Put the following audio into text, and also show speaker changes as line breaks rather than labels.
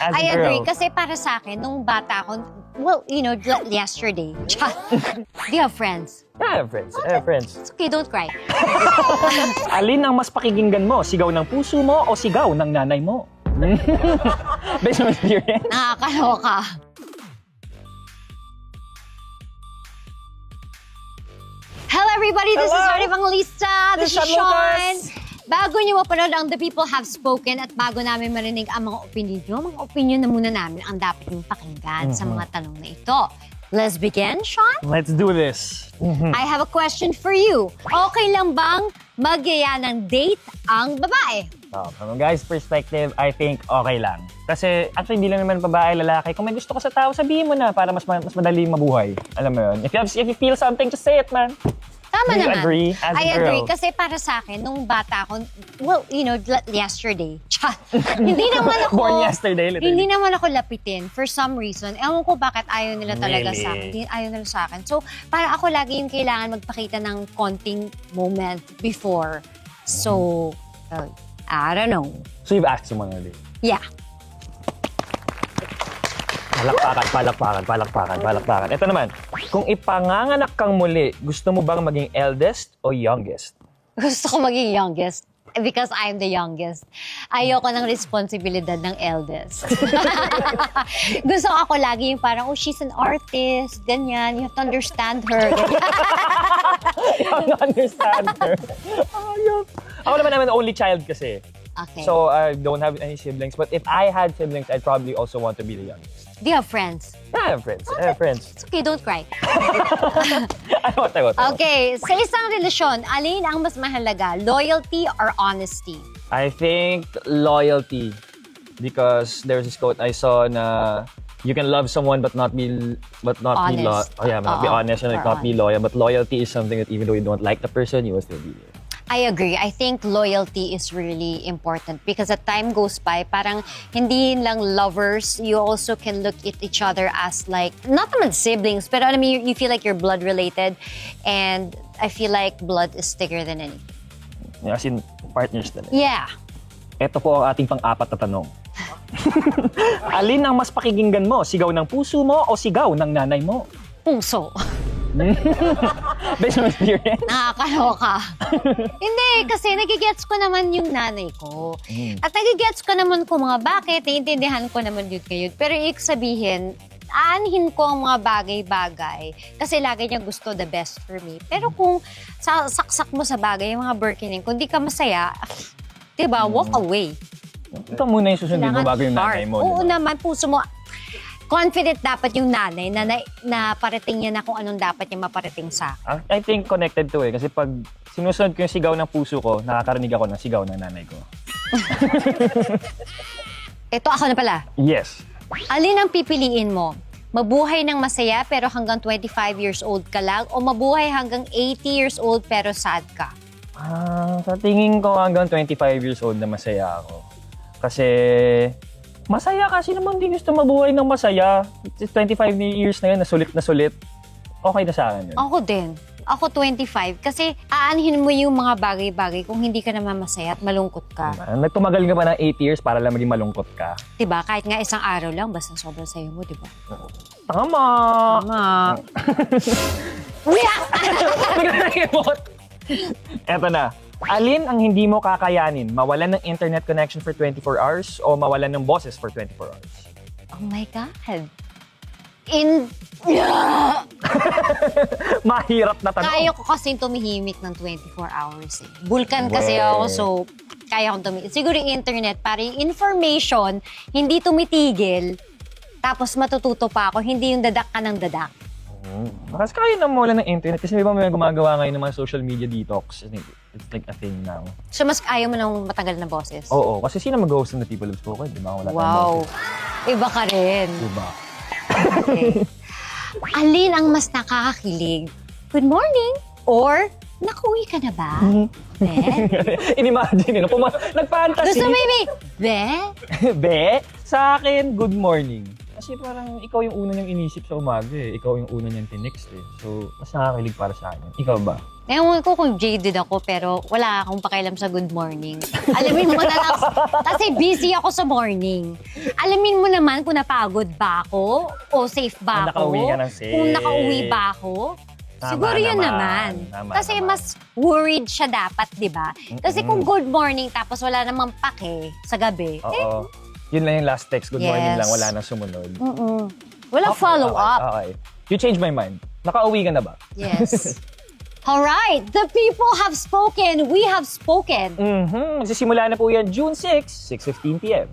as a
I
girl.
agree. Kasi para sa akin, nung bata ako, well, you know, yesterday. Do you have friends?
Yeah, friends. Yeah, friends.
It's okay, don't cry.
Alin ang mas pakikinggan mo? Sigaw ng puso mo o sigaw ng nanay mo? Based on experience.
Nakakaloka. Hello everybody, this is
Hello.
Hardy Evangelista. This is
Sean
Sean.
Lucas.
Bago niyo mapanood ang The People Have Spoken at bago namin marinig ang mga opinion niyo, mga opinion na muna namin ang dapat niyong pakinggan sa mga tanong na ito. Let's begin, Sean.
Let's do this.
I have a question for you. Okay lang bang magyaya ng date ang babae?
From a guy's perspective, I think okay lang. Kasi actually, hindi lang naman babae, lalaki. Kung may gusto ka sa tao, sabihin mo na para mas madali mabuhay. Alam mo yun? If you feel something, just say it, man.
Tama
Do you
naman.
agree as a
I
girl?
agree. Kasi para sa akin, nung bata ako, well, you know, yesterday. Hindi naman ako...
Born yesterday, literally.
Hindi naman ako lapitin for some reason. Ewan ko bakit ayaw nila talaga
Really?
sa akin. Ayaw nila sa akin. So, para ako lagi yung kailangan magpakita ng konting moment before. So, I don't know.
So you've asked someone already?
Yeah.
Palakpakan. Ito naman, kung ipanganganak kang muli, gusto mo bang maging eldest o youngest?
Gusto ko maging youngest because I'm the youngest. Ayoko ng responsibilidad ng eldest. Gusto ko ako lagi yung parang, oh, she's an artist, ganyan, you have to understand her.
I don't understand her. Ayun. Ako naman only child kasi.
Okay.
So I don't have any siblings. But if I had siblings, I'd probably also want to be the youngest.
Do you have friends?
I have friends. I have friends.
It's okay, don't cry.
Tagot.
Okay, sa isang relasyon, alin ang mas mahalaga, loyalty or honesty?
I think loyalty. Because there's this quote I saw na you can love someone but not be
Honest.
not be honest and
Or
like, not be loyal. But loyalty is something that even though you don't like the person, you will still be there.
I agree. I think loyalty is really important because as time goes by, parang hindi lang lovers, you also can look at each other as like, not naman siblings, pero I mean, you feel like you're blood related and I feel like blood is thicker than anything.
As in, partners talaga.
Yeah.
Ito po ang ating pang-apat na tanong. Alin ang mas pakikinggan mo? Sigaw ng puso mo o sigaw ng nanay mo?
Puso.
Based on experience?
Nakakaloka. Hindi, kasi nagigets ko naman yung nanay ko. At nagigets ko naman kung mga bakit, naiintindihan ko naman yun ngayon. Pero ibig sabihin, aanhin ko ang mga bagay-bagay kasi lagi niya gusto the best for me. Pero kung saksak mo sa bagay, yung mga Birkening, kung di ka masaya, diba, walk away.
Ito muna yung susundin mo bago yung nanay mo.
Oo
diba?
naman, puso mo. Confident dapat yung nanay na parating niya na kung anong dapat niya maparating sa akin.
I think connected to kasi pag sinusunod ko yung sigaw ng puso ko, nakakarinig ako ng sigaw ng nanay ko.
Ito ako na pala.
Yes.
Alin ang pipiliin mo? Mabuhay ng masaya pero hanggang 25 years old ka lang o mabuhay hanggang 80 years old pero sad ka?
Sa tingin ko hanggang 25 years old na masaya ako. Kasi masaya kasi naman di gusto mabuhay ng masaya. 25 years na yun, na sulit. Okay na sa akin yun.
Ako din. Ako 25 kasi aanhin mo yung mga bagay-bagay kung hindi ka naman masaya at malungkot ka.
Nagtumagal ka pa ng 8 years para lang maging malungkot ka.
Diba? Kahit nga isang araw lang, basta sobrang sayo mo, diba?
Tama!
Tama.
Eto na. Alin ang hindi mo kakayanin? Mawalan ng internet connection for 24 hours o mawalan ng boses for 24 hours?
Oh my God.
Mahirap na tanong.
Kaya ko kasi tumihimik ng 24 hours eh. Vulkan kasi ako, so kaya kong tumihimik. Siguro yung internet, para yung information, hindi tumitigil, tapos matututo pa ako, hindi yung dadak ka ng dadak.
Kasi kaya na mawala ng internet kasi may ba may gumagawa ngayon ng mga social media detox. It's like a thing now.
So mas ayaw mo ng matagal na boses?
Oo, kasi sino mag-host ng The People Have Spoken? Di ba? Wala tayong
Wow.
boses.
Iba ka rin.
Diba?
Okay. Alin ang mas nakakakilig? Good morning? Or, nakuwi ka na ba? Be?
Inimagine, nagpa-fantasy.
Gusto mo yung Be?
Be, sa akin, good morning. Kasi parang ikaw yung una niyang inisip sa umaga eh. Ikaw yung una niyang tinext eh. So, mas nakakakilig para sa akin. Ikaw ba?
Ewan ko kung jaded ako, pero wala akong pakialam sa good morning. Alamin mo na lang, kasi busy ako sa morning. Alamin mo naman kung napagod ba ako o safe ba
Kung
ako.
nakauwi ka ng safe.
Kung nakauwi ba ako.
Tama
Siguro yun
naman.
naman.
Tama
Kasi
naman.
mas worried siya dapat, di ba? Kasi kung good morning tapos wala namang pake sa gabi,
Oo. Yun lang yung last text. Good morning
Yes.
lang. Wala nang sumunod.
wala
Okay,
follow-up.
Okay. You changed my mind. Nakauwi ka na ba?
Yes. Alright, the people have spoken. We have spoken.
Magsisimula na po yan June 6, 6:15 p.m.